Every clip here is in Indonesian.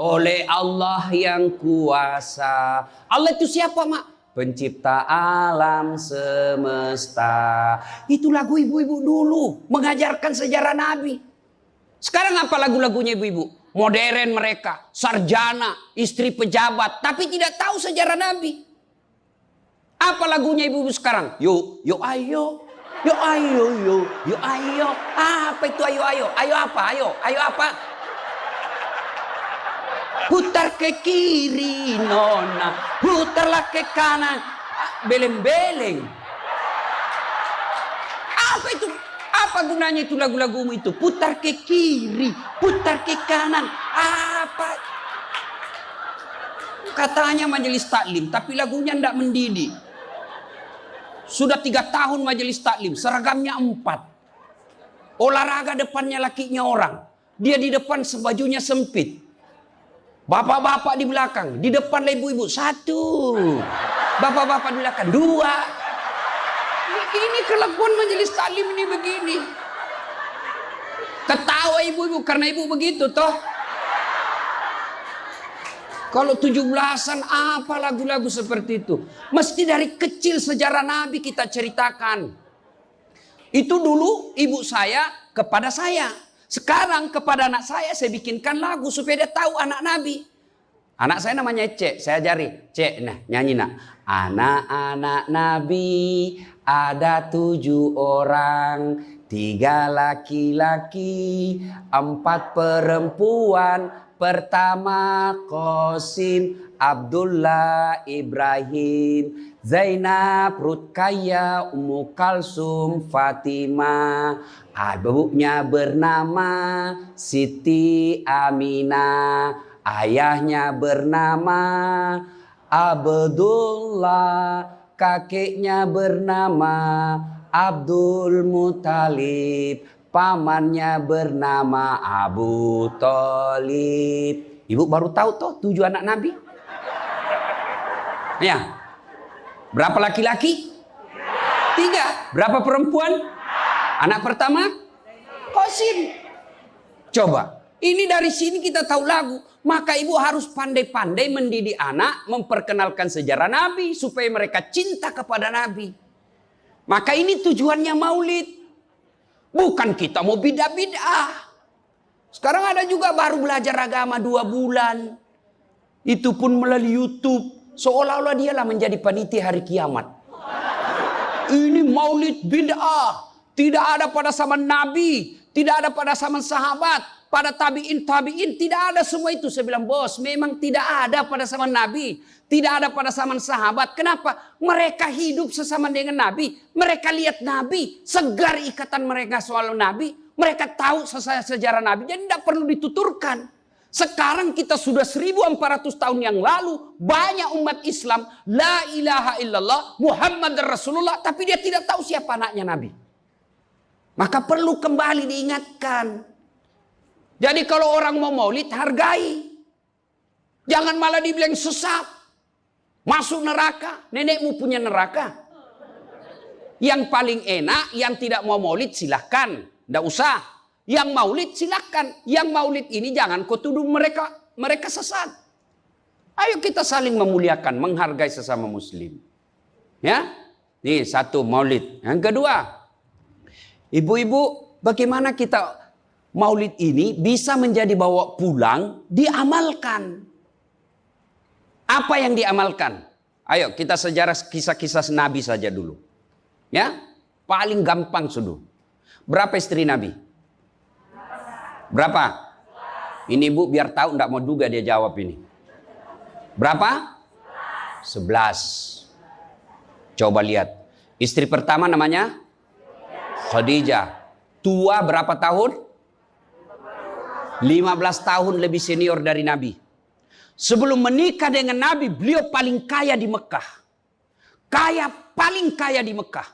oleh Allah yang kuasa. Allah itu siapa, Mak? Pencipta alam semesta. Itu lagu ibu-ibu dulu mengajarkan sejarah Nabi. Sekarang apa lagu-lagunya ibu-ibu? Modern mereka, sarjana, istri pejabat, tapi tidak tahu sejarah Nabi. Apa lagunya ibu-ibu sekarang? Yuk, yuk ayo. Yuk ayo, yuk ayo. Apa itu ayo ayo? Ayo apa? Ayo apa? Putar ke kiri nona, putarlah ke kanan, beleng-beleng. Apa itu? Apa gunanya itu lagu-lagumu itu? Putar ke kiri, putar ke kanan. Apa? Katanya majelis taklim, tapi lagunya tidak mendidik. Sudah 3 tahun majelis taklim, seragamnya 4. Olahraga depannya lakinya orang. Dia di depan sebajunya sempit. Bapak-bapak di belakang, di depan ibu-ibu 1. Bapak-bapak di belakang 2. Ini kelakuan majelis taklim ini begini. Ketawa ibu-ibu karena ibu begitu toh. Kalau 17-an apa lagu-lagu seperti itu? Mesti dari kecil sejarah Nabi kita ceritakan. Itu dulu ibu saya kepada saya. Sekarang kepada anak saya bikinkan lagu supaya dia tahu anak Nabi. Anak saya namanya Cek, saya ajari. Cek, nah nyanyi nak. Anak-anak Nabi ada 7 orang. 3 laki-laki, 4 perempuan. Pertama Qasim, Abdullah, Ibrahim, Zainab, Rutkaya, Ummu Kalsum, Fatimah. Ibunya bernama Siti Aminah. Ayahnya bernama Abdullah. Kakeknya bernama Abdul Muthalib. Pamannya bernama Abu Thalib. Ibu baru tahu toh 7 anak Nabi? Ya. Berapa laki-laki? 3. Berapa perempuan? Anak pertama? Qasim. Coba. Ini dari sini kita tahu lagu. Maka ibu harus pandai-pandai mendidik anak. Memperkenalkan sejarah Nabi. Supaya mereka cinta kepada Nabi. Maka ini tujuannya maulid. Bukan kita mau bidah-bidah. Sekarang ada juga baru belajar agama 2 bulan. Itu pun melalui YouTube. Seolah-olah dialah menjadi panitia hari kiamat. Ini maulid bid'ah. Tidak ada pada zaman Nabi. Tidak ada pada zaman sahabat. Pada tabi'in, tidak ada semua itu. Saya bilang, bos, memang tidak ada pada zaman Nabi. Tidak ada pada zaman sahabat. Kenapa? Mereka hidup sesama dengan Nabi. Mereka lihat Nabi. Segar ikatan mereka soal Nabi. Mereka tahu sejarah Nabi. Jadi tidak perlu dituturkan. Sekarang kita sudah 1400 tahun yang lalu. Banyak umat Islam. La ilaha illallah. Muhammad Rasulullah. Tapi dia tidak tahu siapa anaknya Nabi. Maka perlu kembali diingatkan. Jadi kalau orang mau maulid, hargai. Jangan malah dibilang sesat. Masuk neraka. Nenekmu punya neraka. Yang paling enak, yang tidak mau maulid silahkan. Tidak usah. Yang maulid silahkan. Yang maulid ini jangan kau tuduh mereka sesat. Ayo kita saling memuliakan, menghargai sesama muslim. Ya, nih 1 maulid. Yang kedua, ibu-ibu, bagaimana kita maulid ini bisa menjadi bawa pulang, diamalkan. Apa yang diamalkan? Ayo kita sejarah kisah-kisah Nabi saja dulu. Ya, paling gampang sudah. Berapa istri Nabi? Berapa? Ini ibu biar tahu, enggak mau juga dia jawab ini. Berapa? 11. Coba lihat. Istri pertama namanya Khadijah. Tua berapa tahun? 15 tahun lebih senior dari Nabi. Sebelum menikah dengan Nabi, beliau paling kaya di Mekah. Paling kaya di Mekah.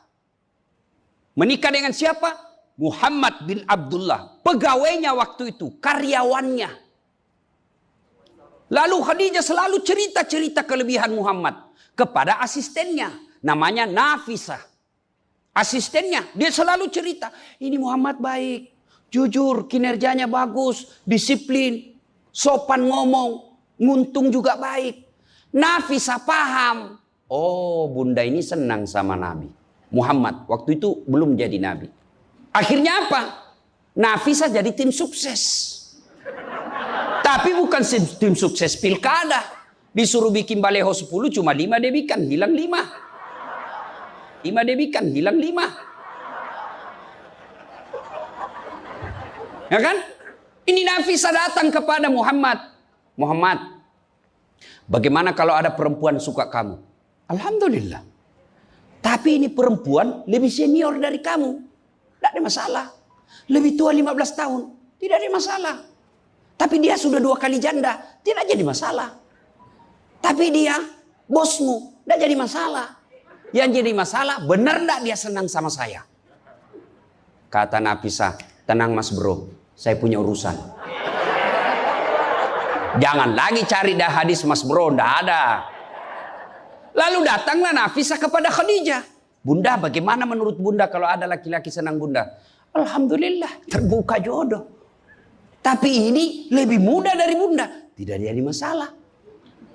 Menikah dengan siapa? Muhammad bin Abdullah. Pegawainya waktu itu, karyawannya. Lalu Khadijah selalu cerita-cerita kelebihan Muhammad kepada asistennya. Namanya Nafisah. Asistennya, dia selalu cerita. Ini Muhammad baik. Jujur, kinerjanya bagus, disiplin. sopan ngomong, nguntung juga baik. Nafisah paham. Oh, bunda ini senang sama Nabi Muhammad. Waktu itu belum jadi Nabi. Akhirnya apa? Nafisah jadi tim sukses. Tapi bukan tim sukses pilkada. Disuruh bikin baleho 10, cuma 5 dia bikin, hilang 5. 5 dia bikin, hilang 5. Ya kan? Ini Nafisah datang kepada Muhammad. Muhammad, bagaimana kalau ada perempuan suka kamu? Alhamdulillah. Tapi ini perempuan lebih senior dari kamu. Tidak ada masalah. Lebih tua 15 tahun. Tidak ada masalah. Tapi dia sudah 2 kali janda. Tidak jadi masalah. Tapi dia bosmu. Tidak jadi masalah. Yang jadi masalah, benar tidak dia senang sama saya? Kata Nafisah, tenang mas bro. Saya punya urusan. Jangan lagi cari dah hadis mas bro. Tidak ada. Lalu datanglah Nafisah kepada Khadijah. Bunda, bagaimana menurut bunda kalau ada laki-laki senang bunda? Alhamdulillah, terbuka jodoh. Tapi ini lebih muda dari bunda. Tidak jadi masalah.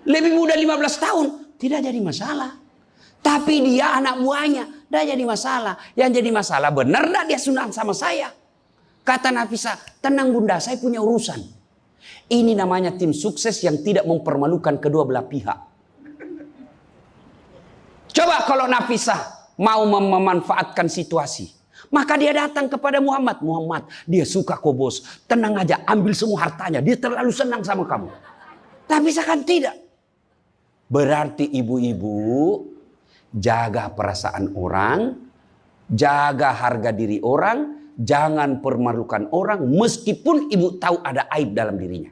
Lebih muda 15 tahun. Tidak jadi masalah. Tapi dia anak buahnya. Tidak jadi masalah. Yang jadi masalah, benar tidak dia senang sama saya? Kata Nafisah, tenang bunda, saya punya urusan. Ini namanya tim sukses yang tidak mempermalukan kedua belah pihak. Coba kalau Nafisah mau memanfaatkan situasi. Maka dia datang kepada Muhammad. Muhammad, dia suka kok bos. Tenang aja, ambil semua hartanya. Dia terlalu senang sama kamu. Nafisah kan tidak. Berarti ibu-ibu jaga perasaan orang. Jaga harga diri orang. Jangan permalukan orang. Meskipun ibu tahu ada aib dalam dirinya.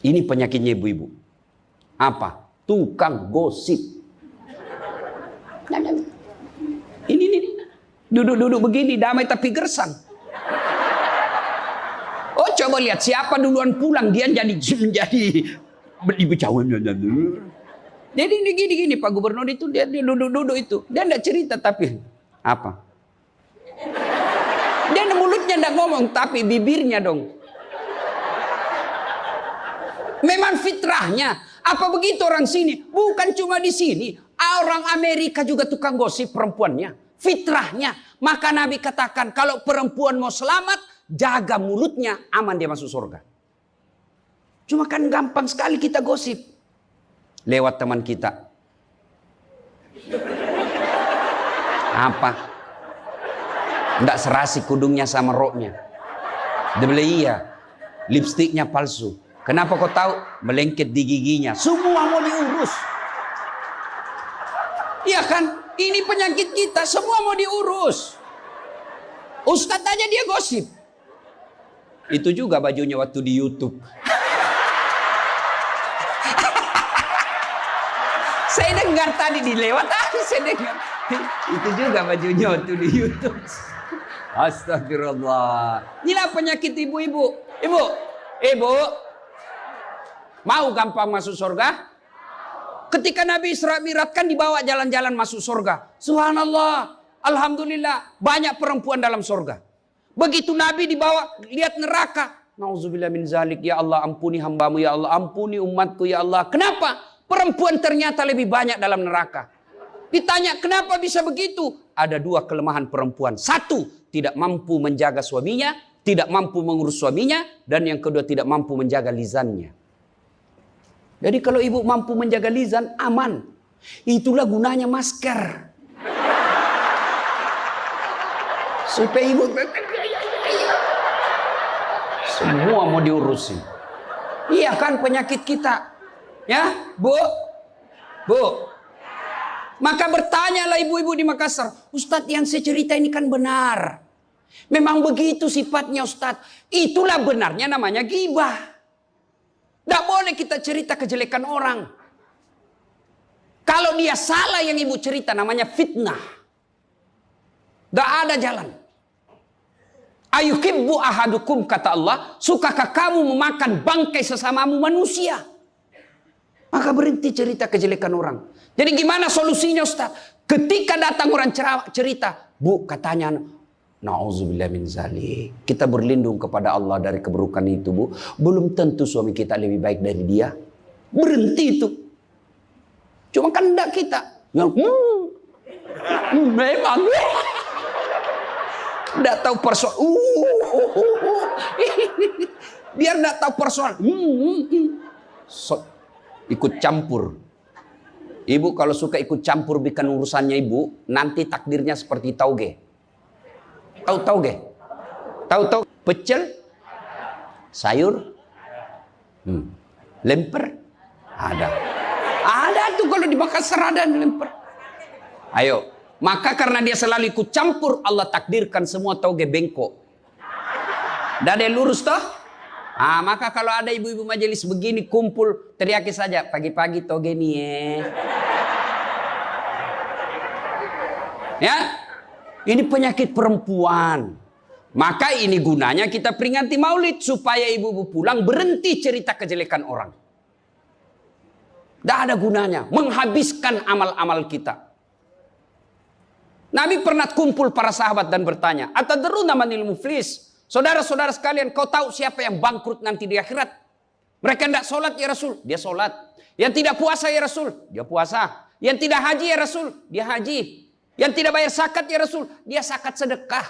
Ini penyakitnya ibu-ibu. Apa? Tukang gosip. Ini. Duduk-duduk begini, damai tapi gersang. Oh, coba lihat siapa duluan pulang, dia jadi ibu cawan. Jadi gini Pak Gubernur itu dia duduk-duduk itu. Dia enggak cerita tapi apa? Dia mulutnya enggak ngomong tapi bibirnya dong. Memang fitrahnya. Apa begitu orang sini? Bukan cuma di sini. Orang Amerika juga tukang gosip perempuannya. Fitrahnya. Maka Nabi katakan kalau perempuan mau selamat, jaga mulutnya, aman dia masuk surga. Cuma kan gampang sekali kita gosip. Lewat teman kita. Apa? Nggak serasi kudungnya sama roknya. Dia bilang iya. Lipstiknya palsu. Kenapa kau tahu? Melengket di giginya. Semua mau diurus. Iya kan? Ini penyakit kita. Semua mau diurus. Ustadz aja dia gosip. Itu juga bajunya waktu di YouTube. Saya dengar tadi dilewat tadi saya dengar. Itu juga bajunya waktu di YouTube. Astagfirullah. Inilah penyakit ibu-ibu. Ibu. Mau gampang masuk surga? Ketika Nabi Isra Mi'raj kan dibawa jalan-jalan masuk surga. Subhanallah. Alhamdulillah. Banyak perempuan dalam surga. Begitu Nabi dibawa lihat neraka. Nauzubillah min zalik. Ya Allah ampuni hambamu. Ya Allah ampuni umatku. Ya Allah. Kenapa? Perempuan ternyata lebih banyak dalam neraka. Ditanya kenapa bisa begitu? Ada 2 kelemahan perempuan. 1. Tidak mampu menjaga suaminya. Tidak mampu mengurus suaminya. Dan yang kedua tidak mampu menjaga lisannya. Jadi kalau ibu mampu menjaga lisan, aman. Itulah gunanya masker. Supaya ibu semua mau diurusin. Iya kan penyakit kita. Ya, Bu. Maka bertanyalah ibu-ibu di Makassar. Ustadz yang saya cerita ini kan benar. Memang begitu sifatnya Ustadz. Itulah benarnya namanya ghibah. Tidak boleh kita cerita kejelekan orang. Kalau dia salah yang ibu cerita namanya fitnah. Tidak ada jalan. Ayuhibbu ahadukum kata Allah. Sukakah kamu memakan bangkai sesamamu manusia? Maka berhenti cerita kejelekan orang. Jadi gimana solusinya Ustaz? Ketika datang orang cerita. Bu katanya Nauzubillah min zalik. Kita berlindung kepada Allah dari keburukan itu, Bu. Belum tentu suami kita lebih baik dari dia. Berhenti itu. Cuma kan enggak kita. Memang. Enggak tahu persoalan. Biar enggak tahu persoalan. Ikut campur. Ibu kalau suka ikut campur bikin urusannya ibu, nanti takdirnya seperti tauge. Tahu tauge? Tahu pecel? Sayur? Lemper? Ada. Ada tuh kalau di Makassar ada lemper. Ayo. Maka karena dia selalu ikut campur, Allah takdirkan semua tauge bengkok. Tidak ada yang lurus toh? Maka kalau ada ibu-ibu majelis begini kumpul, teriaki saja, pagi-pagi toge nih ya. Ini penyakit perempuan. Maka ini gunanya kita peringati maulid supaya ibu-ibu pulang berhenti cerita kejelekan orang. Tidak ada gunanya, menghabiskan amal-amal kita. Nabi pernah kumpul para sahabat dan bertanya, "Atadruna manil muflis?" Saudara-saudara sekalian, kau tahu siapa yang bangkrut nanti di akhirat? Mereka tidak sholat ya Rasul, dia sholat. Yang tidak puasa ya Rasul, dia puasa. Yang tidak haji ya Rasul, dia haji. Yang tidak bayar zakat ya Rasul, dia zakat sedekah.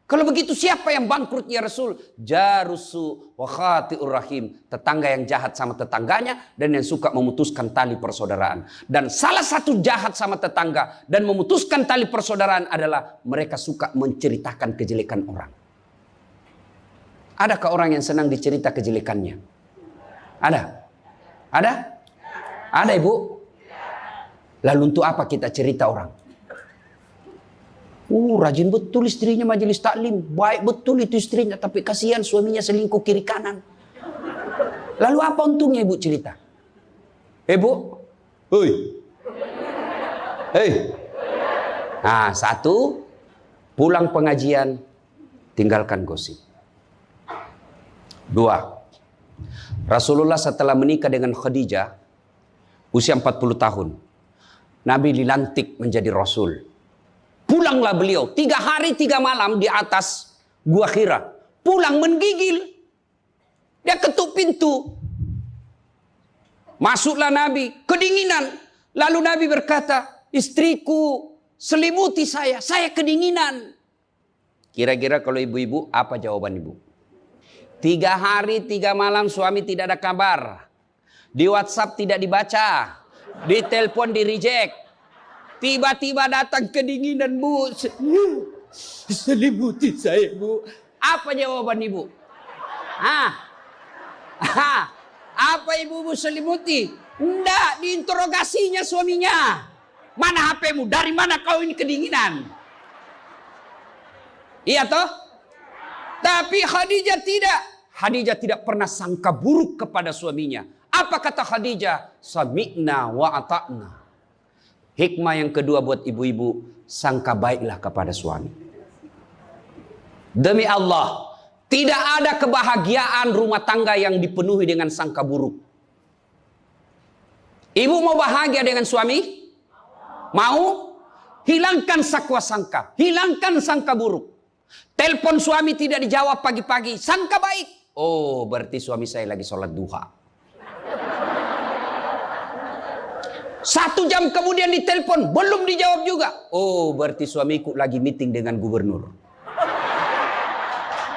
Kalau begitu siapa yang bangkrut ya Rasul? Jarusu wa khati'ur rahim. Tetangga yang jahat sama tetangganya dan yang suka memutuskan tali persaudaraan. Dan salah satu jahat sama tetangga dan memutuskan tali persaudaraan adalah mereka suka menceritakan kejelekan orang. Adakah orang yang senang dicerita kejelekannya? Ada? Ada? Ada ibu? Lalu untuk apa kita cerita orang? Rajin betul istrinya majelis taklim. Baik betul itu istrinya. Tapi kasihan suaminya selingkuh kiri kanan. Lalu apa untungnya ibu cerita? Bu? Hei. Hei. Satu. Pulang pengajian. Tinggalkan gosip. Dua. Rasulullah setelah menikah dengan Khadijah. Usia 40 tahun. Nabi dilantik menjadi Rasul. Pulanglah beliau 3 hari 3 malam di atas Gua Hira. Pulang menggigil. Dia ketuk pintu. Masuklah Nabi. Kedinginan. Lalu Nabi berkata, istriku selimuti saya. Saya kedinginan. Kira-kira kalau ibu-ibu apa jawaban ibu? 3 hari 3 malam suami tidak ada kabar. Di WhatsApp tidak dibaca. Di telepon di reject. Tiba-tiba datang kedinginan, Bu. Selimuti saya, Bu. Apa jawaban ibu? Apa ibu selimuti? Enggak, diinterogasinya suaminya. Mana HP-mu? Dari mana kau ini kedinginan? Iya toh? Tapi Khadijah tidak. Khadijah tidak pernah sangka buruk kepada suaminya. Apa kata Khadijah? Sami'na wa ata'na. Hikmah yang kedua buat ibu-ibu, sangka baiklah kepada suami. Demi Allah, tidak ada kebahagiaan rumah tangga yang dipenuhi dengan sangka buruk. Ibu mau bahagia dengan suami? Mau? Hilangkan sakwa sangka, hilangkan sangka buruk. Telepon suami tidak dijawab pagi-pagi, sangka baik. Oh, berarti suami saya lagi sholat duha. 1 jam kemudian ditelepon, belum dijawab juga. Oh, berarti suamiku lagi meeting dengan gubernur.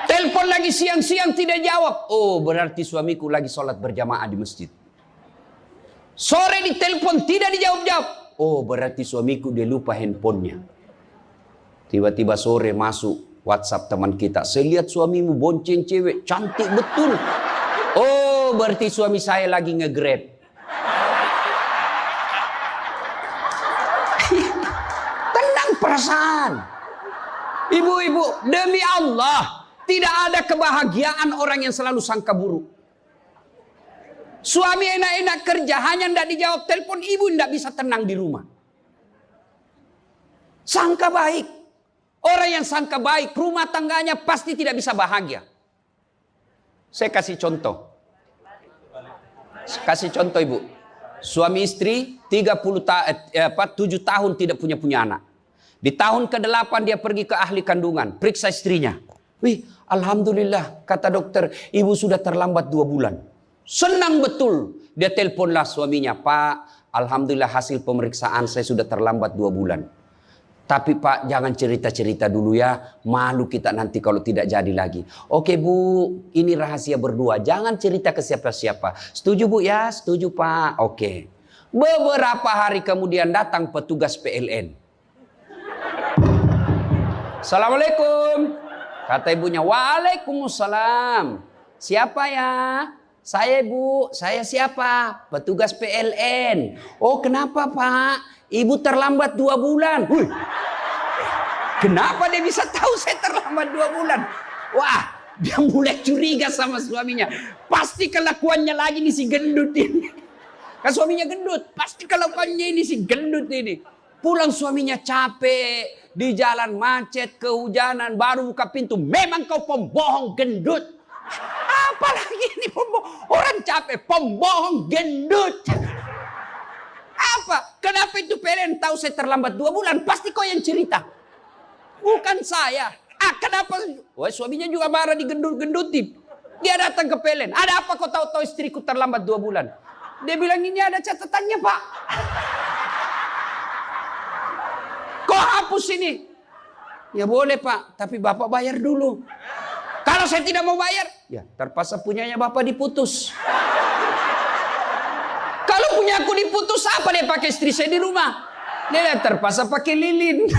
Telepon lagi siang-siang tidak jawab. Oh, berarti suamiku lagi sholat berjamaah di masjid. Sore ditelepon tidak dijawab-jawab. Oh, berarti suamiku dia lupa handphonenya. Tiba-tiba sore masuk WhatsApp teman kita. Saya lihat suamimu bonceng cewek, cantik betul. Oh, berarti suami saya lagi nge-grab. Perasaan. Ibu-ibu, demi Allah, tidak ada kebahagiaan orang yang selalu sangka buruk. Suami enak-enak kerja, hanya tidak dijawab telepon, ibu tidak bisa tenang di rumah. Sangka baik. Orang yang sangka baik, rumah tangganya pasti tidak bisa bahagia. Saya kasih contoh. Kasih contoh ibu. Suami istri 7 tahun tidak punya anak. Di tahun ke-8 dia pergi ke ahli kandungan, periksa istrinya. Wih, alhamdulillah, kata dokter, ibu sudah terlambat 2 bulan. Senang betul. Dia teleponlah suaminya, Pak, alhamdulillah hasil pemeriksaan saya sudah terlambat 2 bulan. Tapi Pak, jangan cerita-cerita dulu ya. Malu kita nanti kalau tidak jadi lagi. Oke Bu, ini rahasia berdua. Jangan cerita ke siapa-siapa. Setuju Bu ya? Setuju Pak. Oke. Beberapa hari kemudian datang petugas PLN. Assalamualaikum. Kata ibunya, Waalaikumsalam. Siapa ya? Saya Bu, saya siapa? Petugas PLN. Oh kenapa Pak? Ibu terlambat 2 bulan. Kenapa dia bisa tahu saya terlambat 2 bulan? Wah, dia mulai curiga sama suaminya. Pasti kelakuannya lagi nih si gendut ini. Kan suaminya gendut. Pasti kelakuannya ini si gendut ini. Pulang suaminya capek. Di jalan macet, kehujanan, baru buka pintu. Memang kau pembohong gendut. Apalagi ini pembohong. Orang capek, pembohong gendut. Apa? Kenapa itu PLN tahu saya terlambat 2 bulan? Pasti kau yang cerita. Bukan saya. Kenapa? Wah, suaminya juga marah digendut-gendutin. Dia datang ke PLN. Ada apa kau tahu-tahu istriku terlambat 2 bulan? Dia bilang ini ada catatannya Pak. Kau hapus ini. Ya boleh Pak, tapi Bapak bayar dulu. Kalau saya tidak mau bayar, ya terpaksa punyanya Bapak diputus. Kalau punya aku diputus, apa dia pakai istri saya di rumah? Dia terpaksa pakai lilin.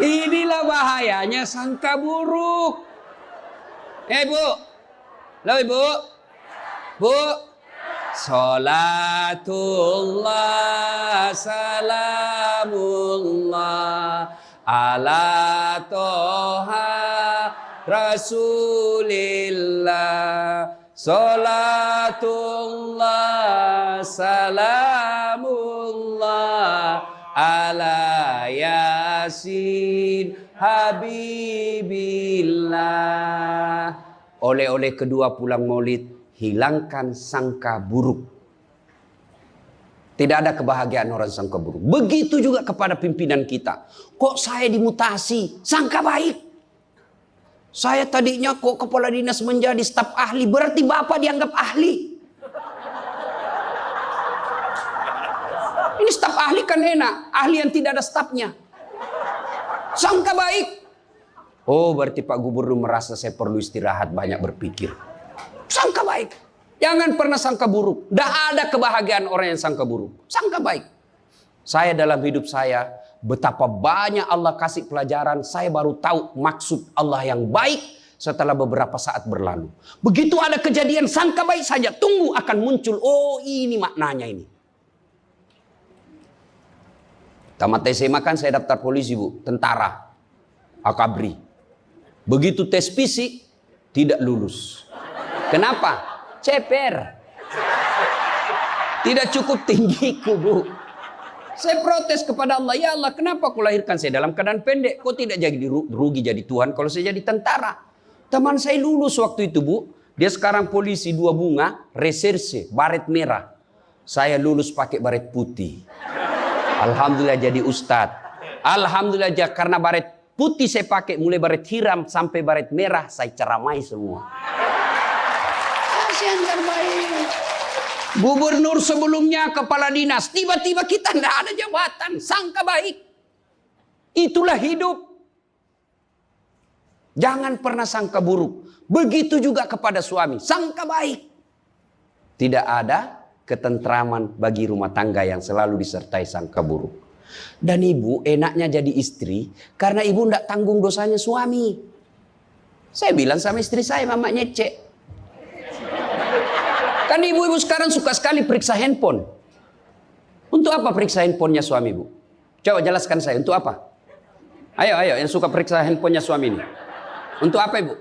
Inilah bahayanya sangka buruk. Bu, lo Ibu, Bu. Salatullah salamullah ala toha Rasulillah. Salatullah salamullah ala yasin habibillah. Oleh-oleh kedua pulang maulid, hilangkan sangka buruk. Tidak ada kebahagiaan orang sangka buruk. Begitu juga kepada pimpinan kita. Kok saya dimutasi? Sangka baik. Saya tadinya kok kepala dinas menjadi staf ahli. Berarti Bapak dianggap ahli. Ini staf ahli kan enak. Ahli yang tidak ada stafnya. Sangka baik. Oh berarti Pak Gubernur merasa saya perlu istirahat, banyak berpikir. Sangka baik. Jangan pernah sangka buruk. Tidak ada kebahagiaan orang yang sangka buruk. Sangka baik. Saya dalam hidup saya, betapa banyak Allah kasih pelajaran. Saya baru tahu maksud Allah yang baik setelah beberapa saat berlalu. Begitu ada kejadian, sangka baik saja. Tunggu akan muncul. Oh ini maknanya ini. Tamat SMA kan saya daftar polisi Bu. Tentara. Akabri. Begitu tes fisik, tidak lulus. Kenapa? Ceper. Tidak cukup tinggiku Bu. Saya protes kepada Allah. Ya Allah, kenapa kau lahirkan saya dalam keadaan pendek? Kau tidak jadi rugi jadi Tuhan kalau saya jadi tentara. Teman saya lulus waktu itu Bu. Dia sekarang polisi 2 bunga, reserse, baret merah. Saya lulus pakai baret putih. Alhamdulillah jadi ustadz. Alhamdulillah karena baret putih saya pakai, mulai baret hiram sampai baret merah, saya ceramai semua. Yang terbaik. Gubernur sebelumnya, kepala dinas, tiba-tiba kita tidak ada jabatan, sangka baik. Itulah hidup. Jangan pernah sangka buruk. Begitu juga kepada suami, sangka baik. Tidak ada ketentraman bagi rumah tangga yang selalu disertai sangka buruk. Dan ibu enaknya jadi istri karena ibu tidak tanggung dosanya suami. Saya bilang sama istri saya, Mama nyecek. Kan ibu-ibu sekarang suka sekali periksa handphone. Untuk apa periksa handphonenya suami ibu? Coba jelaskan saya, untuk apa? Ayo yang suka periksa handphonenya suami ini. Untuk apa ibu?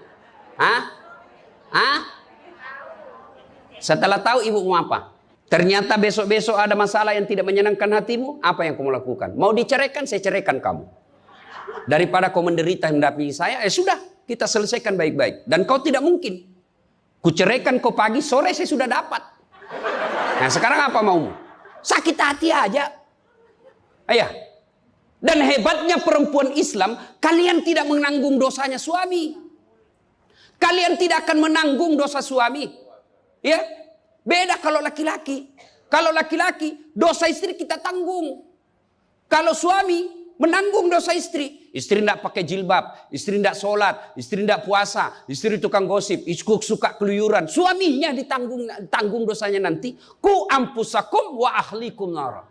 Setelah tahu ibu mau apa? Ternyata besok-besok ada masalah yang tidak menyenangkan hatimu, apa yang kamu lakukan? Mau diceraikan, saya ceraikan kamu. Daripada kau menderita mendampingi saya, sudah, kita selesaikan baik-baik. Dan kau tidak mungkin. Ku ceraikan kau pagi, sore saya sudah dapat. Nah sekarang apa maumu? Sakit hati aja. Ayah. Dan hebatnya perempuan Islam, kalian tidak menanggung dosanya suami. Kalian tidak akan menanggung dosa suami. Ya, beda kalau laki-laki. Kalau laki-laki, dosa istri kita tanggung. Kalau suami menanggung dosa istri. Istri tidak pakai jilbab, istri tidak sholat, istri tidak puasa, istri tukang gosip, istri suka keluyuran. Suaminya ditanggung dosanya nanti. Ku ampusakum wa ahlikum nara.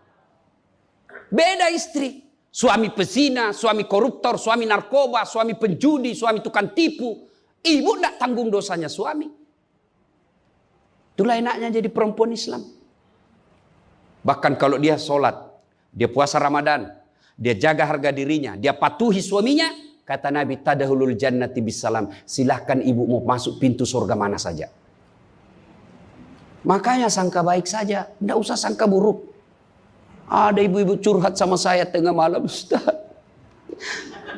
Beda istri. Suami pezina, suami koruptor, suami narkoba, suami penjudi, suami tukang tipu. Ibu tidak tanggung dosanya suami. Itulah enaknya jadi perempuan Islam. Bahkan kalau dia sholat, dia puasa Ramadan, dia jaga harga dirinya, dia patuhi suaminya, kata Nabi, tadahulul jannati bisalam. Silahkan ibu mau masuk pintu surga mana saja. Makanya sangka baik saja, tidak usah sangka buruk. Ada ibu-ibu curhat sama saya tengah malam, Ustaz.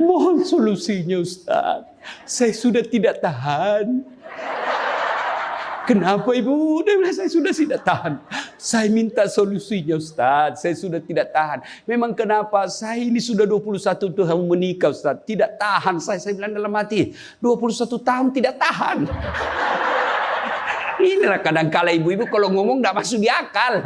Mohon solusinya Ustaz. Saya sudah tidak tahan. Kenapa ibu? Dia bilang saya sudah tidak tahan. Saya minta solusinya Ustaz. Saya sudah tidak tahan. Memang kenapa? Saya ini sudah 21 tahun menikah Ustaz. Tidak tahan saya. Saya bilang dalam hati. 21 tahun tidak tahan. Inilah kadang-kala ibu-ibu kalau ngomong tidak masuk di akal.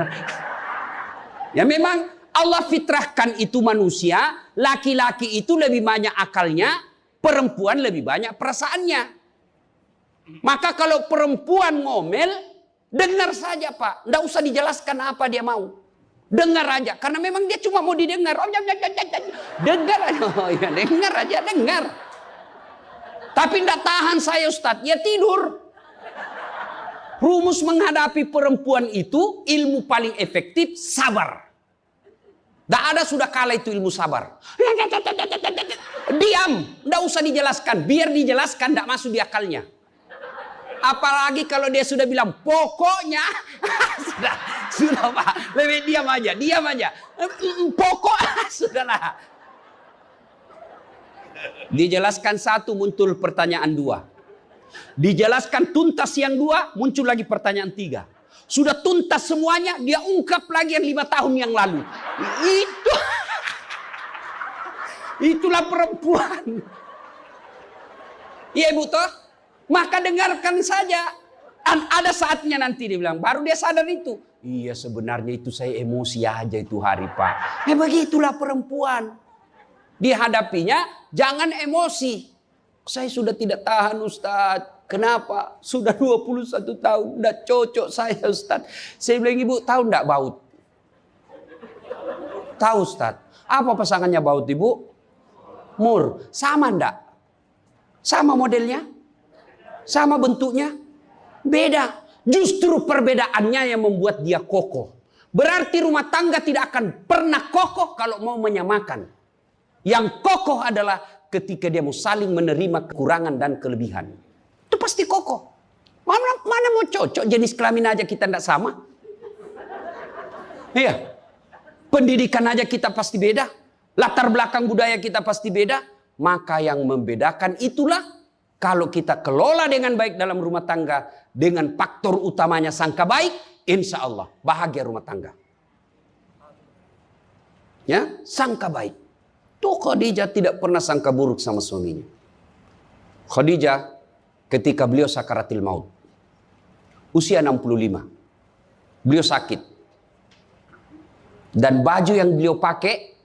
Ya memang Allah fitrahkan itu manusia. Laki-laki itu lebih banyak akalnya. Perempuan lebih banyak perasaannya. Maka kalau perempuan ngomel, dengar saja Pak. Tidak usah dijelaskan apa dia mau. Dengar aja. Karena memang dia cuma mau didengar. Dengar aja. Oh, ya, dengar aja, dengar. Tapi tidak tahan saya Ustadz. Ya tidur. Rumus menghadapi perempuan itu, ilmu paling efektif, sabar. Tidak ada sudah kalah itu ilmu sabar. Diam. Tidak usah dijelaskan. Biar dijelaskan tidak masuk di akalnya. Apalagi kalau dia sudah bilang pokoknya sudah Pak, lebih diam aja. Pokok sudahlah. Dijelaskan satu muncul pertanyaan dua. Dijelaskan tuntas yang dua muncul lagi pertanyaan tiga. Sudah tuntas semuanya dia ungkap lagi yang 5 tahun yang lalu. Itulah perempuan. Iya Ibu toh? Maka dengarkan saja. Ada saatnya nanti dia bilang. Baru dia sadar itu. Iya sebenarnya itu saya emosi aja itu hari Pak. Begitulah perempuan. Dihadapinya jangan emosi. Saya sudah tidak tahan Ustaz. Kenapa? Sudah 21 tahun. Udah cocok saya Ustaz. Saya bilang Ibu tahu enggak baut? Tahu Ustaz. Apa pasangannya baut Ibu? Mur. Sama enggak? Sama modelnya? Sama bentuknya? Beda. Justru perbedaannya yang membuat dia kokoh. Berarti rumah tangga tidak akan pernah kokoh kalau mau menyamakan. Yang kokoh adalah ketika dia mau saling menerima kekurangan dan kelebihan. Itu pasti kokoh. Mana mau cocok jenis kelamin aja kita tidak sama. Iya. Pendidikan aja kita pasti beda. Latar belakang budaya kita pasti beda. Maka yang membedakan itulah kalau kita kelola dengan baik dalam rumah tangga, dengan faktor utamanya sangka baik, insya Allah bahagia rumah tangga. Ya, sangka baik. Tuh Khadijah tidak pernah sangka buruk sama suaminya. Khadijah ketika beliau sakaratil maut, usia 65, beliau sakit. Dan baju yang beliau pakai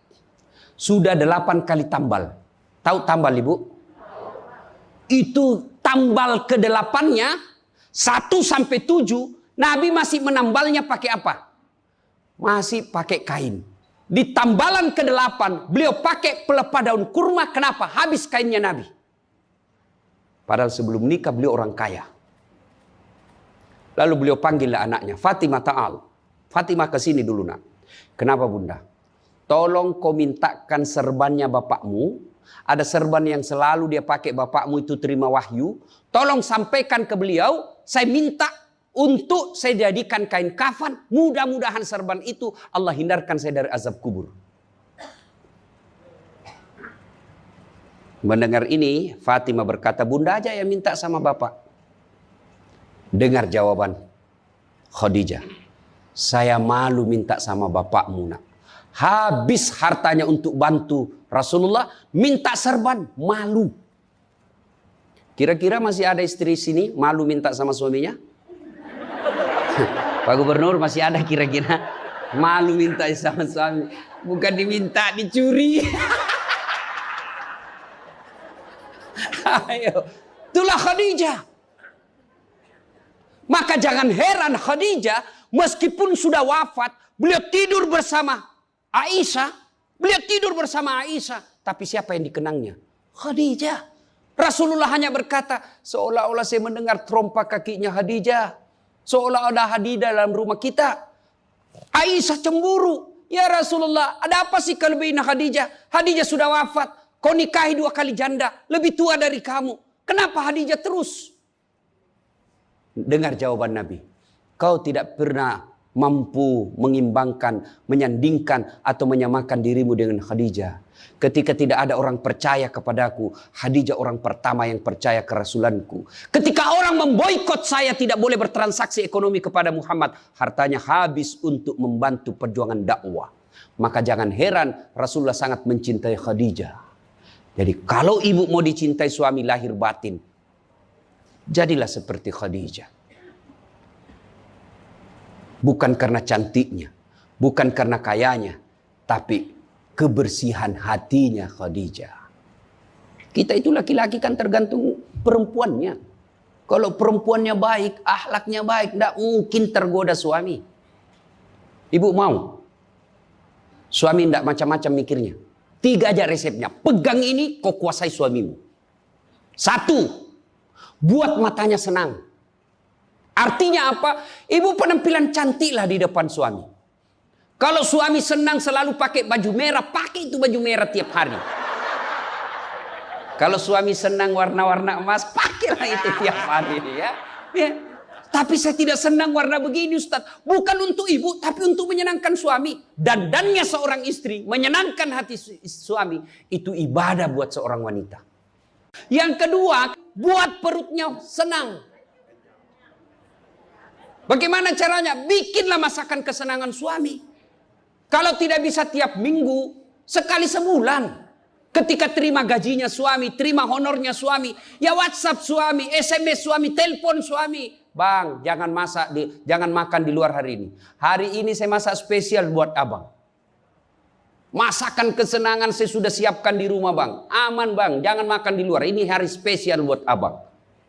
sudah 8 kali tambal. Tahu tambal Ibu? Itu tambal ke-8-nya 1 sampai 7 Nabi masih menambalnya pakai apa? Masih pakai kain. Di tambalan ke-8 beliau pakai pelepah daun kurma. Kenapa? Habis kainnya Nabi. Padahal sebelum nikah beliau orang kaya. Lalu beliau panggillah anaknya, Fatimah ta'al. Fatimah ke sini dulu nak. Kenapa bunda? Tolong kau mintakan serbannya bapakmu. Ada serban yang selalu dia pakai bapakmu itu terima wahyu. Tolong sampaikan ke beliau. Saya minta untuk saya jadikan kain kafan. Mudah-mudahan serban itu Allah hindarkan saya dari azab kubur. Mendengar ini Fatimah berkata, bunda aja yang minta sama bapak. Dengar jawaban Khadijah. Saya malu minta sama bapakmu nak. Habis hartanya untuk bantu Rasulullah, minta serban, malu. Kira-kira masih ada istri sini malu minta sama suaminya? Pak Gubernur, masih ada kira-kira malu minta sama suami? Bukan diminta, dicuri. Ayo, itulah Khadijah. Maka jangan heran Khadijah meskipun sudah wafat, beliau tidur bersama Aisyah. Beliau tidur bersama Aisyah. Tapi siapa yang dikenangnya? Khadijah. Rasulullah hanya berkata, seolah-olah saya mendengar trompa kakinya Khadijah. Seolah ada Khadijah dalam rumah kita. Aisyah cemburu. Ya Rasulullah, ada apa sih kelebihan Khadijah? Khadijah sudah wafat. Kau nikahi 2 kali janda, lebih tua dari kamu. Kenapa Khadijah terus? Dengar jawaban Nabi. Kau tidak pernah mampu mengimbangkan, menyandingkan atau menyamakan dirimu dengan Khadijah. Ketika tidak ada orang percaya kepadaku, Khadijah orang pertama yang percaya kerasulanku. Ketika orang memboikot saya tidak boleh bertransaksi ekonomi kepada Muhammad, hartanya habis untuk membantu perjuangan dakwah. Maka jangan heran Rasulullah sangat mencintai Khadijah. Jadi kalau ibu mau dicintai suami lahir batin, jadilah seperti Khadijah. Bukan karena cantiknya, bukan karena kayanya, tapi kebersihan hatinya Khadijah. Kita itu laki-laki kan tergantung perempuannya. Kalau perempuannya baik, akhlaknya baik, tidak mungkin tergoda suami. Ibu mau? Suami tidak macam-macam mikirnya. 3 aja resepnya. Pegang ini, kau kuasai suamimu. 1, buat matanya senang. Artinya apa? Ibu penampilan cantiklah di depan suami. Kalau suami senang selalu pakai baju merah, pakai itu baju merah tiap hari. Kalau suami senang warna-warna emas, pakailah itu tiap hari. Ya. Tapi saya tidak senang warna begini Ustaz. Bukan untuk ibu, tapi untuk menyenangkan suami. Dandannya seorang istri, menyenangkan hati suami. Itu ibadah buat seorang wanita. Yang kedua, buat perutnya senang. Bagaimana caranya? Bikinlah masakan kesenangan suami. Kalau tidak bisa tiap minggu, sekali sebulan. Ketika terima gajinya suami, terima honornya suami, ya WhatsApp suami, SMS suami, telepon suami. Bang, jangan makan di luar hari ini. Hari ini saya masak spesial buat abang. Masakan kesenangan saya sudah siapkan di rumah bang. Aman bang, jangan makan di luar. Ini hari spesial buat abang.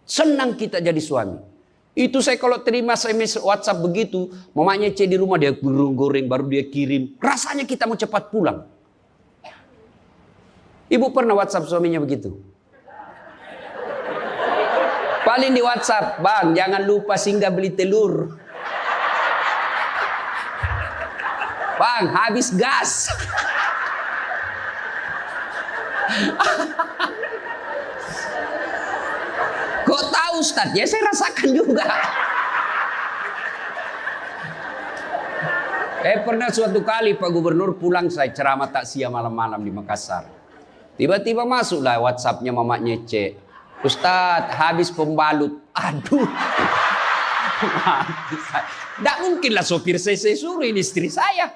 Senang kita jadi suami. Itu saya kalau terima SMS WhatsApp begitu, mamanya C di rumah dia goreng baru dia kirim. Rasanya kita mau cepat pulang. Ibu pernah WhatsApp suaminya begitu? Paling di WhatsApp, bang jangan lupa singgah beli telur. Bang habis gas. Kok tahu Ustaz? Ya saya rasakan juga. Pernah suatu kali Pak Gubernur pulang saya ceramah takziah malam-malam di Makassar. Tiba-tiba masuklah WhatsAppnya mamanya C. Ustaz habis pembalut. Aduh. Tidak mungkinlah sopir saya suruh ini istri saya.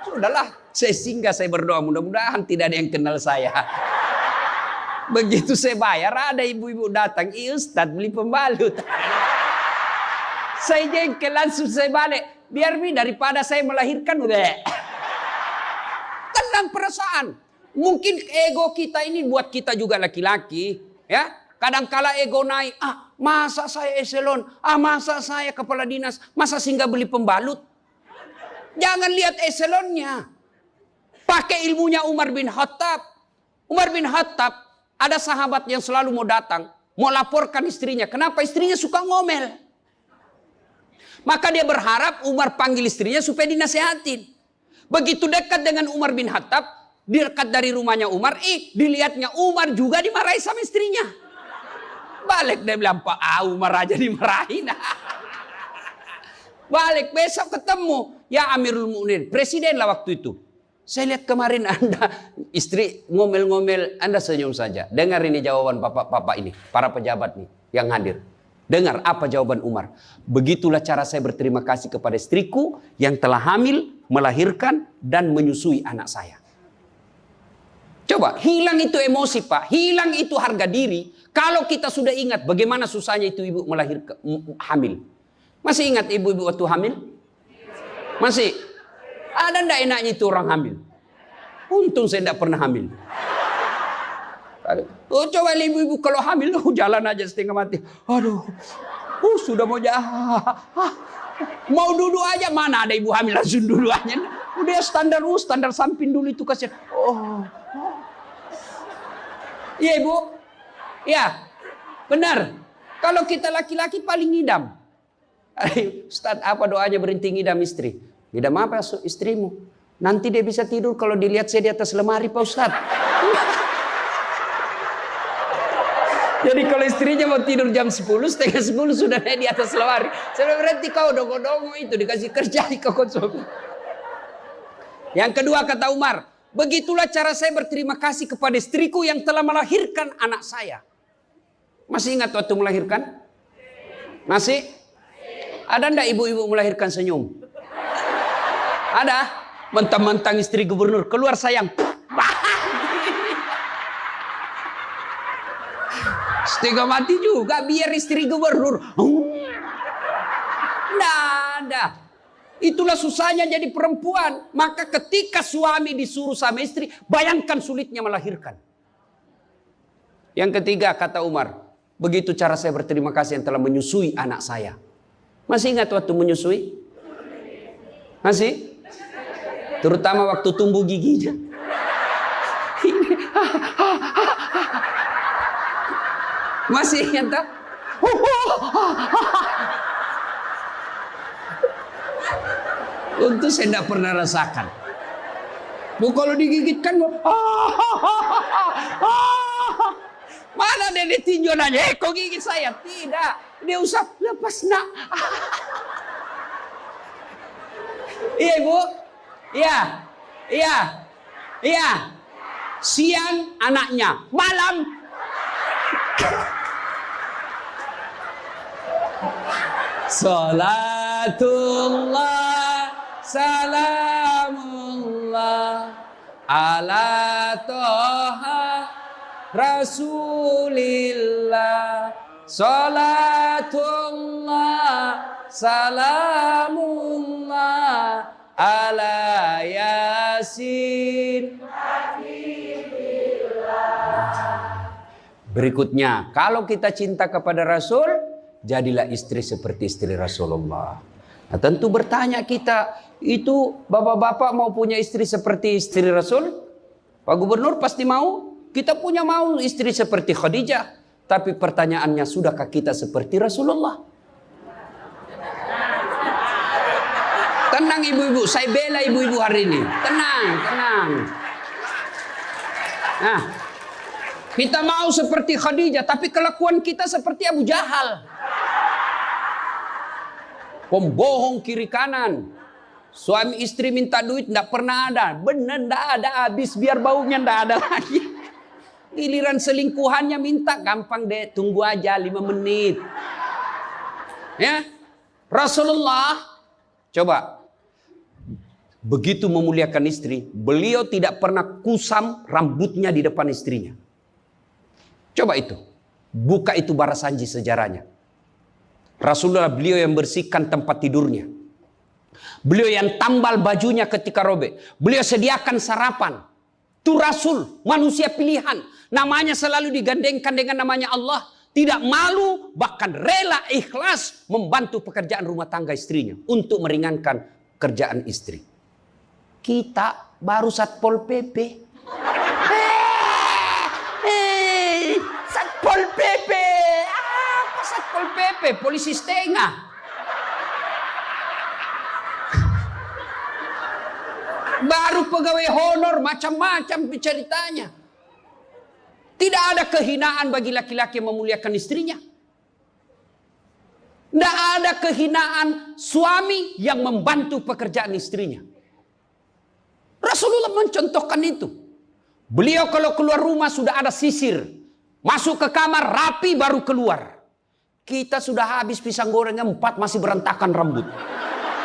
Sudahlah saya singgah, saya berdoa mudah-mudahan tidak ada yang kenal saya. Begitu saya bayar ada ibu-ibu datang. Ustaz beli pembalut. Saya jengkel langsung saya balik. Biar daripada saya melahirkan udah. Tenang perasaan. Mungkin ego kita ini buat kita juga laki-laki. Ya. Kadangkala ego naik. Masa saya eselon? Masa saya kepala dinas? Masa singgah beli pembalut? Jangan lihat eselonnya. Pakai ilmunya Umar bin Khattab. Umar bin Khattab ada sahabat yang selalu mau datang. Mau laporkan istrinya. Kenapa istrinya suka ngomel? Maka dia berharap Umar panggil istrinya supaya dinasehatin. Begitu dekat dengan Umar bin Khattab. Dekat dari rumahnya Umar. Dilihatnya Umar juga dimarahi sama istrinya. Balik dia bilang, Pak Umar aja dimarahin. Balik besok ketemu. Ya Amirul Mukminin, presiden lah waktu itu. Saya lihat kemarin Anda istri ngomel-ngomel, Anda senyum saja. Dengar ini jawaban bapak-bapak ini, para pejabat nih yang hadir. Dengar apa jawaban Umar. Begitulah cara saya berterima kasih kepada istriku yang telah hamil, melahirkan, dan menyusui anak saya. Coba, hilang itu emosi Pak. Hilang itu harga diri. Kalau kita sudah ingat bagaimana susahnya itu ibu melahirkan, hamil. Masih ingat ibu-ibu waktu hamil? Masih? Ada ndak enaknya itu orang hamil? Untung saya tidak pernah hamil. Oh, coba ibu-ibu kalau hamil, jalan aja setengah mati. Aduh, sudah mau mau duduk aja, mana ada ibu hamil langsung duduk aja. Udah standar samping dulu itu kasihan. Iya ibu, ya benar. Kalau kita laki-laki paling ngidam. Ustaz, apa doanya berhenti ngidam istri? Ngidam apa istrimu? Nanti dia bisa tidur kalau dilihat saya di atas lemari Pak Ustaz. Jadi kalau istrinya mau tidur jam 10, setengah 10 sudah di atas lemari. Saya berhenti kau dongo-dongo itu dikasih kerja di konsum. Yang kedua kata Umar, begitulah cara saya berterima kasih kepada istriku yang telah melahirkan anak saya. Masih ingat waktu melahirkan? Masih? Ada ndak ibu-ibu melahirkan senyum? Ada? Mentang-mentang istri gubernur keluar sayang. Setengah mati juga biar istri gubernur. Nggak ada. Itulah susahnya jadi perempuan. Maka ketika suami disuruh sama istri, bayangkan sulitnya melahirkan. Yang ketiga kata Umar, begitu cara saya berterima kasih yang telah menyusui anak saya. Masih ingat waktu menyusui? Masih? Terutama waktu tumbuh giginya. Masih ingat tak? Untuk saya tidak pernah rasakan. Bu kalau digigit kan, mana dia ditinjau nanya, kok gigit saya? Tidak, dia usap, lepas nak. Iya ibu, iya. Siang anaknya, malam. Salatullah salamullah ala toha rasulillah. Salatullah salamullah ala yasin. Berikutnya, kalau kita cinta kepada Rasul, jadilah istri seperti istri Rasulullah. Nah, tentu bertanya kita, itu bapak-bapak mau punya istri seperti istri Rasul? Pak Gubernur pasti mau. Kita punya mau istri seperti Khadijah. Tapi pertanyaannya, sudahkah kita seperti Rasulullah? Tenang ibu-ibu, saya bela ibu-ibu hari ini. Tenang. Nah, kita mau seperti Khadijah, tapi kelakuan kita seperti Abu Jahal. Pembohong kiri kanan. Suami istri minta duit tidak pernah ada. Benar tidak ada, habis biar baunya tidak ada lagi. Giliran selingkuhannya minta, gampang deh, tunggu aja 5 menit. Ya, Rasulullah coba begitu memuliakan istri, beliau tidak pernah kusam rambutnya di depan istrinya. Coba itu, buka itu Barasanji sejarahnya. Rasulullah beliau yang bersihkan tempat tidurnya. Beliau yang tambal bajunya ketika robek. Beliau sediakan sarapan. Itu Rasul, manusia pilihan. Namanya selalu digandengkan dengan namanya Allah. Tidak malu, bahkan rela ikhlas membantu pekerjaan rumah tangga istrinya. Untuk meringankan kerjaan istri. Kita baru Satpol PP. Satpol PP. Apa Satpol PP? Polisi setengah. Baru pegawai honor, macam-macam ceritanya. Tidak ada kehinaan bagi laki-laki yang memuliakan istrinya. Tidak ada kehinaan suami yang membantu pekerjaan istrinya. Rasulullah mencontohkan itu. Beliau kalau keluar rumah sudah ada sisir. Masuk ke kamar rapi baru keluar. kita sudah habis pisang gorengnya 4 masih berantakan rambut.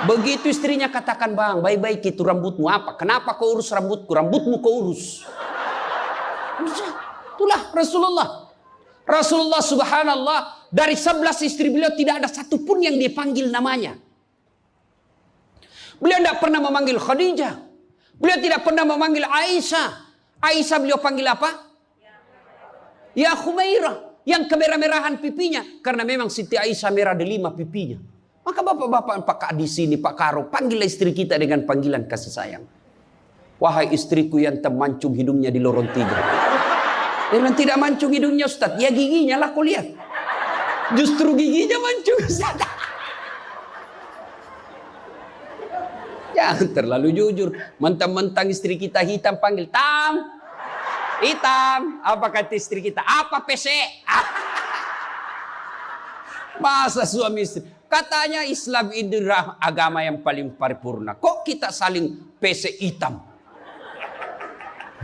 Begitu istrinya katakan, bang, baik-baik itu rambutmu apa? Kenapa kau urus rambutku? Rambutmu kau urus. Itulah Rasulullah. Rasulullah subhanallah, dari 11 istri beliau tidak ada satupun yang dia panggil namanya. Beliau tidak pernah memanggil Khadijah. Beliau tidak pernah memanggil Aisyah. Aisyah beliau panggil apa? Ya Khumairah. Yang kemerah-merahan pipinya. Karena memang Siti Aisyah merah delima pipinya. Maka bapak-bapak Pak di sini, Pak Karo, panggillah istri kita dengan panggilan kasih sayang. Wahai istriku yang termancung hidungnya di lorong 3. Dengan tidak mancung hidungnya Ustaz. Ya giginya lah kau lihat. Justru giginya mancung Ustaz. Jangan terlalu jujur. Mentang-mentang istri kita hitam panggil Tam. Hitam. Apa kata istri kita? Apa PC? Masa suami istri. Katanya Islam itu agama yang paling paripurna. Kok kita saling PC hitam?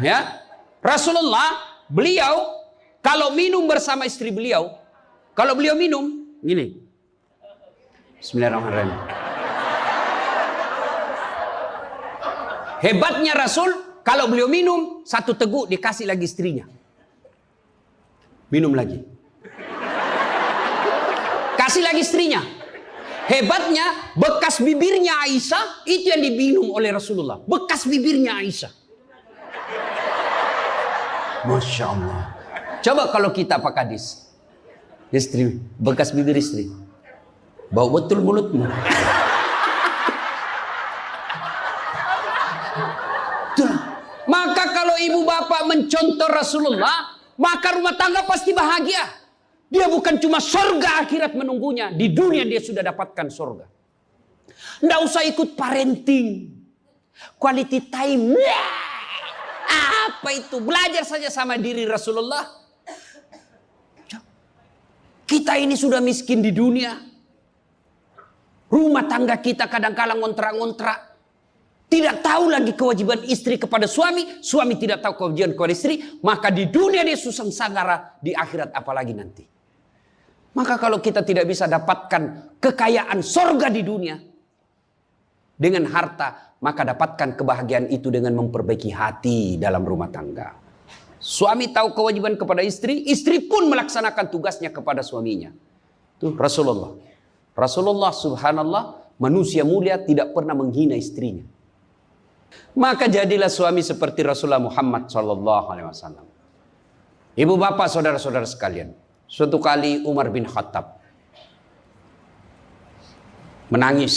Ya. Rasulullah, beliau kalau minum bersama istri beliau, kalau beliau minum gini. Bismillahirrahmanirrahim. Hebatnya Rasul, kalau beliau minum, 1 teguk dikasih lagi istrinya. Minum lagi. Kasih lagi istrinya. Hebatnya, bekas bibirnya Aisyah, itu yang diminum oleh Rasulullah. Bekas bibirnya Aisyah. Masya Allah. Coba kalau kita Pak Kadis. Istri, bekas bibir istri. Bau betul mulutmu. Maka kalau ibu bapak mencontoh Rasulullah, maka rumah tangga pasti bahagia. Dia bukan cuma surga akhirat menunggunya. Di dunia dia sudah dapatkan surga. Nggak usah ikut parenting. Quality time. Apa itu? Belajar saja sama diri Rasulullah. Kita ini sudah miskin di dunia. Rumah tangga kita kadang-kala ngontrak-ngontrak. Tidak tahu lagi kewajiban istri kepada suami. Suami tidak tahu kewajiban kepada istri. Maka di dunia dia susah sanggara. Di akhirat apalagi nanti. Maka kalau kita tidak bisa dapatkan kekayaan sorga di dunia. Dengan harta. Maka dapatkan kebahagiaan itu dengan memperbaiki hati dalam rumah tangga. Suami tahu kewajiban kepada istri. Istri pun melaksanakan tugasnya kepada suaminya. Itu Rasulullah. Rasulullah subhanallah. Manusia mulia tidak pernah menghina istrinya. Maka jadilah suami seperti Rasulullah Muhammad SAW. Ibu bapak saudara-saudara sekalian. Suatu kali Umar bin Khattab menangis.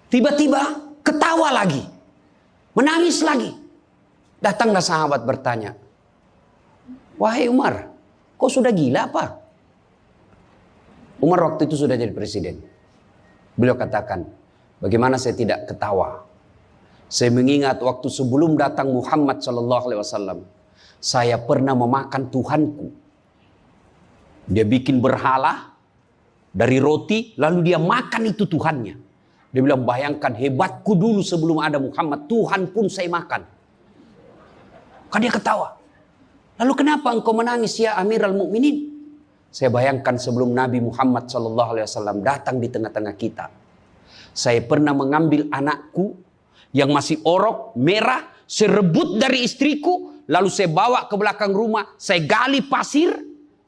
Tiba-tiba ketawa lagi. Menangis lagi. Datanglah sahabat bertanya. Wahai Umar, kau sudah gila apa? Umar waktu itu sudah jadi presiden. Beliau katakan, bagaimana saya tidak ketawa? Saya mengingat waktu sebelum datang Muhammad SAW, saya pernah memakan Tuhanku. Dia bikin berhala dari roti, lalu dia makan itu Tuhannya. Dia bilang, bayangkan hebatku dulu sebelum ada Muhammad, Tuhan pun saya makan. Kan dia ketawa. Lalu kenapa engkau menangis ya Amirul Mukminin? Saya bayangkan sebelum Nabi Muhammad SAW datang di tengah-tengah kita. Saya pernah mengambil anakku yang masih orok, merah, saya rebut dari istriku, lalu saya bawa ke belakang rumah, saya gali pasir,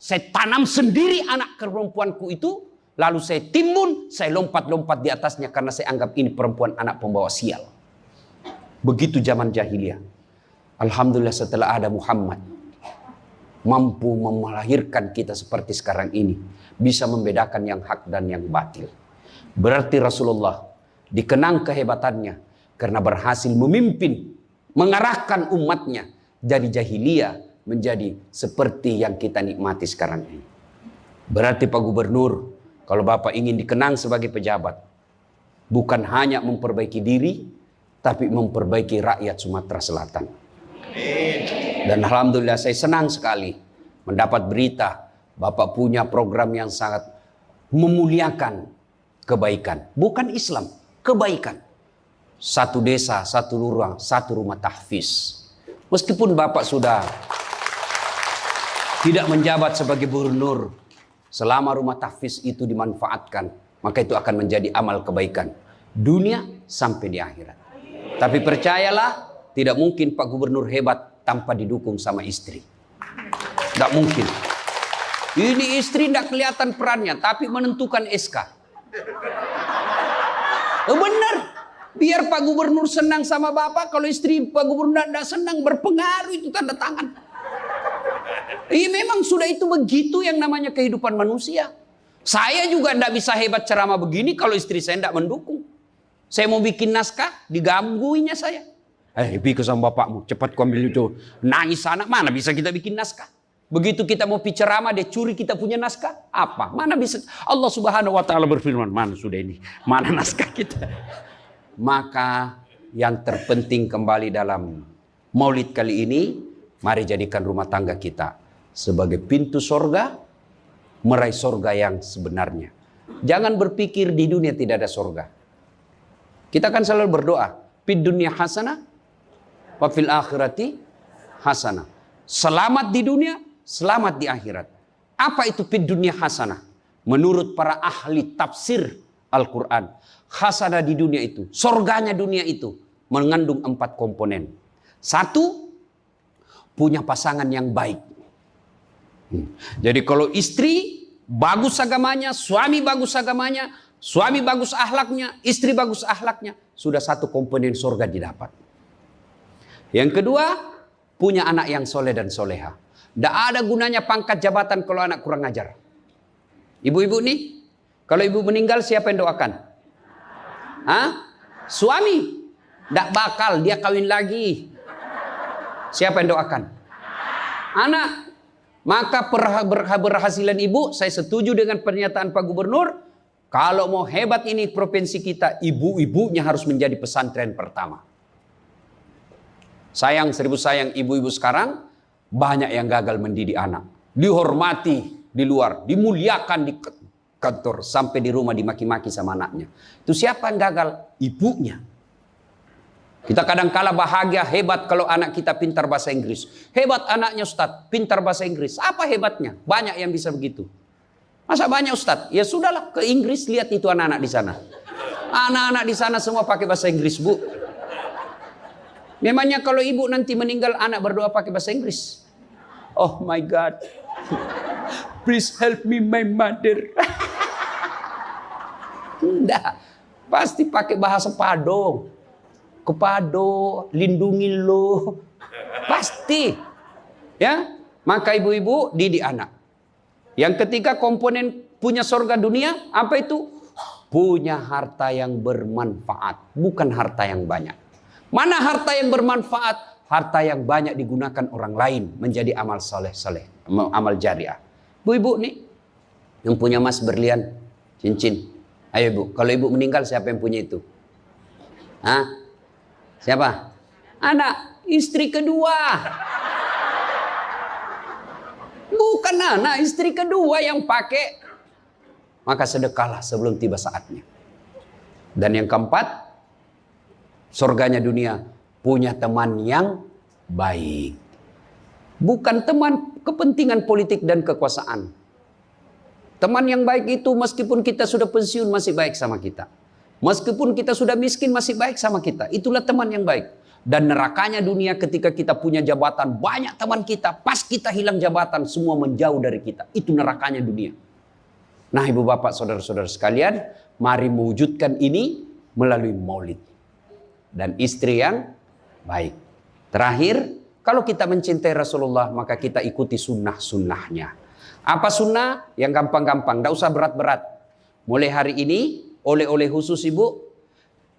saya tanam sendiri anak perempuanku itu, lalu saya timbun, saya lompat-lompat di atasnya karena saya anggap ini perempuan anak pembawa sial. Begitu zaman jahiliyah. Alhamdulillah setelah ada Muhammad, mampu melahirkan kita seperti sekarang ini, bisa membedakan yang hak dan yang batil. Berarti Rasulullah dikenang kehebatannya karena berhasil memimpin, mengarahkan umatnya dari jahiliyah menjadi seperti yang kita nikmati sekarang ini. Berarti Pak Gubernur, kalau Bapak ingin dikenang sebagai pejabat, bukan hanya memperbaiki diri, tapi memperbaiki rakyat Sumatera Selatan. Dan alhamdulillah saya senang sekali mendapat berita Bapak punya program yang sangat memuliakan kebaikan. Bukan Islam, kebaikan. Satu desa, satu lurah, satu rumah tahfiz. Meskipun Bapak sudah tidak menjabat sebagai gubernur, selama rumah tahfiz itu dimanfaatkan, maka itu akan menjadi amal kebaikan dunia sampai di akhirat. Tapi percayalah, tidak mungkin Pak Gubernur hebat tanpa didukung sama istri. Tidak mungkin. Ini istri tidak kelihatan perannya, tapi menentukan SK. Benar. Biar Pak Gubernur senang sama Bapak, kalau istri Pak Gubernur tidak senang, berpengaruh itu tanda tangan. Iya, memang sudah itu begitu yang namanya kehidupan manusia. Saya juga tidak bisa hebat ceramah begini kalau istri saya tidak mendukung. Saya mau bikin naskah, digangguinya saya. Pergi sama bapakmu, cepat kau ambil itu. Nangis anak, mana bisa kita bikin naskah? Begitu kita mau ceramah, dia curi kita punya naskah. Apa? Mana bisa? Allah Subhanahu wa Ta'ala berfirman, mana sudah ini? Mana naskah kita? Maka yang terpenting kembali dalam maulid kali ini, mari jadikan rumah tangga kita sebagai pintu sorga, meraih sorga yang sebenarnya. Jangan berpikir di dunia tidak ada sorga. Kita kan selalu berdoa, fid dunya hasanah, wa fil akhirati hasanah. Selamat di dunia, selamat di akhirat. Apa itu fid dunya hasanah? Menurut para ahli tafsir Al-Quran, hasanah di dunia itu, sorganya dunia itu, mengandung 4 komponen. 1, punya pasangan yang baik. Jadi kalau istri bagus agamanya, suami bagus agamanya, suami bagus akhlaknya, istri bagus akhlaknya, sudah 1 komponen surga didapat. Yang kedua, punya anak yang soleh dan soleha. Tidak ada gunanya pangkat jabatan kalau anak kurang ajar. Ibu-ibu nih, kalau ibu meninggal siapa yang doakan? Suami. Tidak bakal, dia kawin lagi. Siapa yang doakan? Anak. Maka berhasilan ibu, saya setuju dengan pernyataan Pak Gubernur. Kalau mau hebat ini provinsi kita, ibu-ibunya harus menjadi pesantren pertama. Sayang, seribu sayang, ibu-ibu sekarang banyak yang gagal mendidik anak. Dihormati di luar, dimuliakan di kantor, sampai di rumah dimaki-maki sama anaknya. Itu siapa yang gagal? Ibunya. Kita kadang-kala bahagia, hebat kalau anak kita pintar bahasa Inggris. Hebat anaknya Ustadz, pintar bahasa Inggris. Apa hebatnya? Banyak yang bisa begitu. Masa banyak Ustadz? Ya sudahlah, ke Inggris, lihat itu anak-anak di sana. Anak-anak di sana semua pakai bahasa Inggris, Bu. Memangnya kalau ibu nanti meninggal, anak berdoa pakai bahasa Inggris? Oh my God. Please help me my mother. Enggak. Pasti pakai bahasa Pado. Kepado, lindungi lo. Pasti. Ya. Maka ibu-ibu didik anak. Yang ketiga komponen punya surga dunia, apa itu? Punya harta yang bermanfaat, bukan harta yang banyak. Mana harta yang bermanfaat? Harta yang banyak digunakan orang lain menjadi amal soleh-soleh, amal jariah. Bu-ibu nih, yang punya emas berlian, cincin. Ayo ibu, kalau ibu meninggal siapa yang punya itu? Siapa? Anak, istri kedua. Bukan anak, istri kedua yang pakai. Maka sedekahlah sebelum tiba saatnya. Dan yang keempat, surganya dunia, punya teman yang baik. Bukan teman kepentingan politik dan kekuasaan. Teman yang baik itu meskipun kita sudah pensiun masih baik sama kita. Meskipun kita sudah miskin masih baik sama kita. Itulah teman yang baik. Dan nerakanya dunia ketika kita punya jabatan, banyak teman kita, pas kita hilang jabatan, semua menjauh dari kita. Itu nerakanya dunia. Nah ibu bapak saudara-saudara sekalian, mari mewujudkan ini melalui maulid. Dan istri yang baik. Terakhir, kalau kita mencintai Rasulullah, maka kita ikuti sunnah-sunnahnya. Apa sunnah? Yang gampang-gampang, tidak usah berat-berat. Mulai hari ini, oleh-oleh khusus ibu,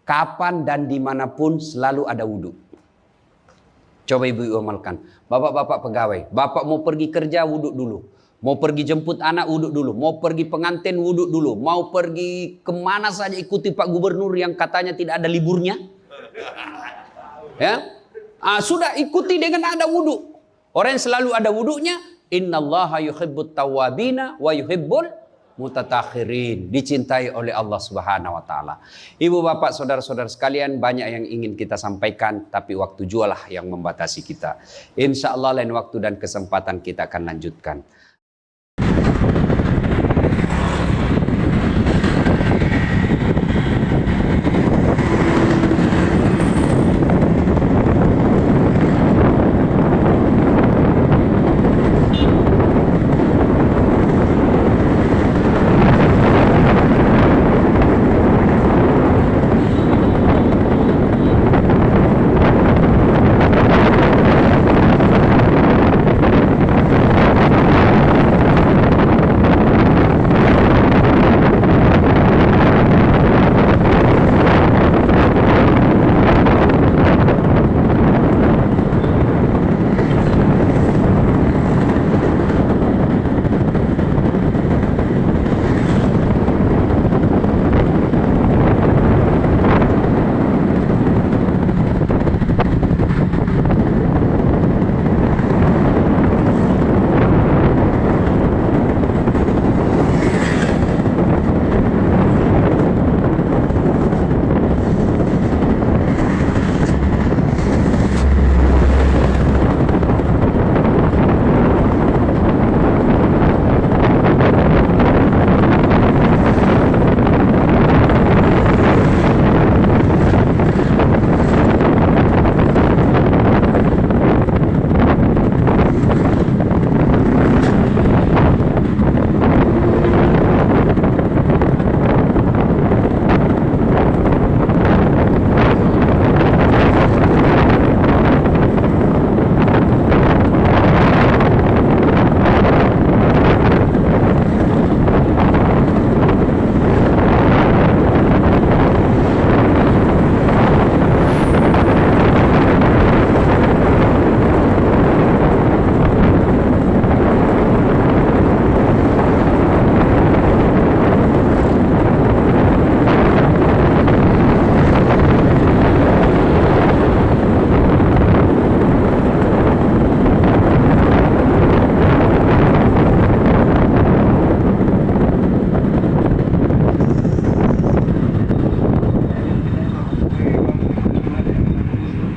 kapan dan dimanapun selalu ada wudhu. Coba ibu amalkan. Bapak-bapak pegawai, bapak mau pergi kerja wudhu dulu. Mau pergi jemput anak wudhu dulu. Mau pergi pengantin wudhu dulu. Mau pergi kemana saja ikuti Pak Gubernur yang katanya tidak ada liburnya. Ya, sudah ikuti dengan ada wudhu. Orang yang selalu ada wudhunya, innallaha yuhibbut tawwabina wa yuhibbul mutattakhirin, dicintai oleh Allah Subhanahu wa taala. Ibu bapak saudara-saudara sekalian, banyak yang ingin kita sampaikan, tapi waktu jualah yang membatasi kita. Insya Allah lain waktu dan kesempatan kita akan lanjutkan.